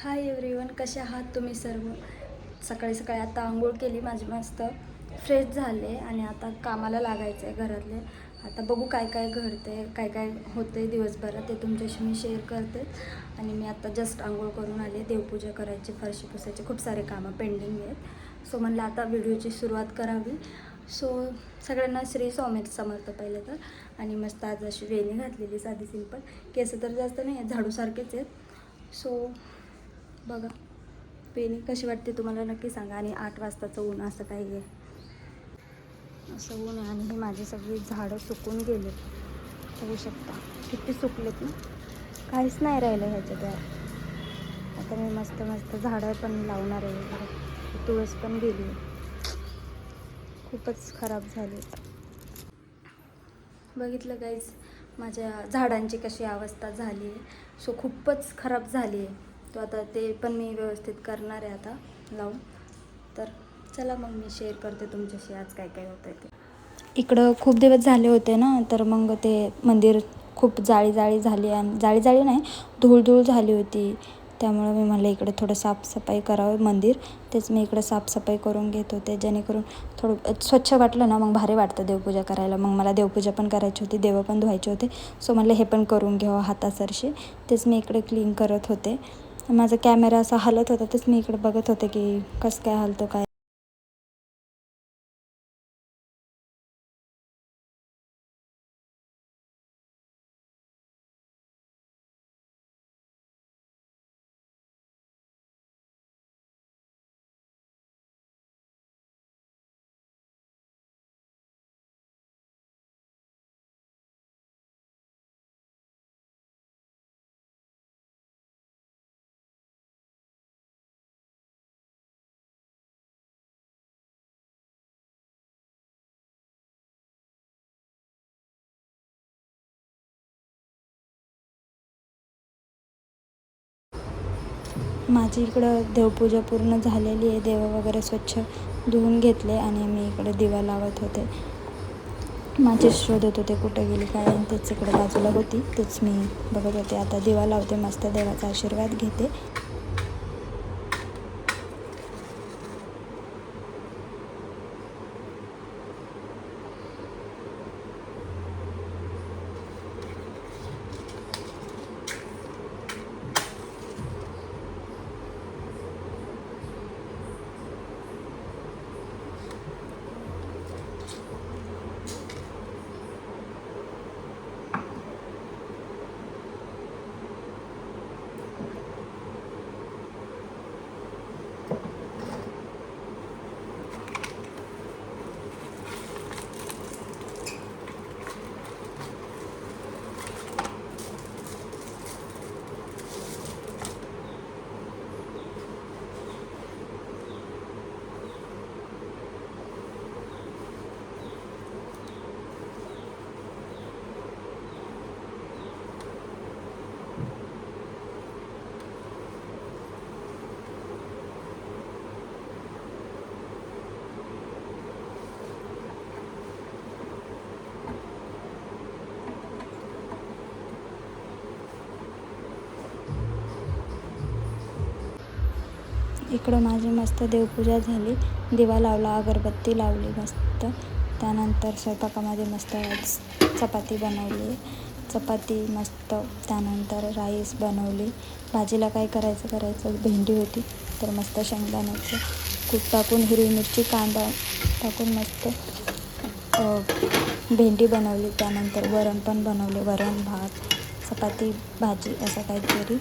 Hi everyone, कसे आहात तुम्ही सर्व. सकाळी सकाळी आता आंघोळ केली, माझी मस्त फ्रेश झाले आणि आता कामाला लागायचं आहे घरातले. आता बघू काय काय घडते, काय काय होते दिवसभरात, ते तुमच्याशी मी शेअर करते. आणि मी आता जस्ट आंघोळ करून आले, देवपूजा करायची, फरशी पुसायचे, खूप सारे कामं पेंडिंग आहेत. सो म्हणलं आता व्हिडिओची सुरुवात करावी. सो सगळ्यांना श्री स्वामी समर्थ पहिले तर. आणि मस्त आज अशी वेणी घातलेली, साधी सिंपल. केस तर जास्त नाही आहेत, झाडूसारखेच आहेत. सो बघा वेणी कशी वाटते तुम्हाला नक्की सांगा. आणि 8 वाजताचं ऊन असं काही आहे, असं ऊन आहे. आणि ही माझी सगळी झाडं सुकून गेले, बघू शकता किती सुकलेत ना, काहीच नाही राहिलं ह्याच्यात. आता मी मस्त मस्त झाडं पण लावणार आहे. तुळस पण गेली, खूपच खराब झाली. बघितलं गाईज माझ्या झाडांची कशी अवस्था झाली आहे. सो खूपच खराब झाली आहे. तो आता ते पण मी व्यवस्थित करणार आहे आता लावून. तर चला मग मी शेअर करते तुमच्याशी आज काय काय होतं आहे ते. इकडं खूप दिवस झाले होते ना, तर मग ते मंदिर खूप जाळी झाली. आणि जाळी नाही, धूळ झाली होती. त्यामुळं मी म्हणलं इकडे थोडं साफसफाई करावं मंदिर. तेच मी इकडं साफसफाई करून घेत होते, जेणेकरून थोडं स्वच्छ वाटलं ना, मग भारी वाटतं देवपूजा करायला. मग मला देवपूजा पण करायची होती, देवं पण धुवायचे होते. सो म्हणलं हे पण करून घ्यावं हातासरशी. तेच मी इकडे क्लीन करत होते. माझा कॅमेरा असा हलत होता, तेच मी इकडे बघत होते की कसं काय हलतो काय. माझी इकडं देवपूजा पूर्ण झालेली आहे. देव वगैरे स्वच्छ धुवून घेतले आणि मी इकडे दिवा लावत होते. माझे शोधत होते कुठे गेली काय, आणि तेच इकडे बाजूला होती, तेच मी बघत होते. आता दिवा लावते, मस्त देवाचा आशीर्वाद घेते. इकडं माझी मस्त देवपूजा झाली, दिवा लावला, अगरबत्ती लावली मस्त. त्यानंतर स्वयंपाकामध्ये मस्त चपाती बनवली, चपाती मस्त. त्यानंतर राईस बनवली. भाजीला काय करायचं भेंडी होती, तर मस्त शेंगदाण्याचं कूट टाकून, हिरवी मिरची, कांदा टाकून मस्त भेंडी बनवली. त्यानंतर वरण पण बनवले, वरण भात चपाती भाजी असं काहीतरी.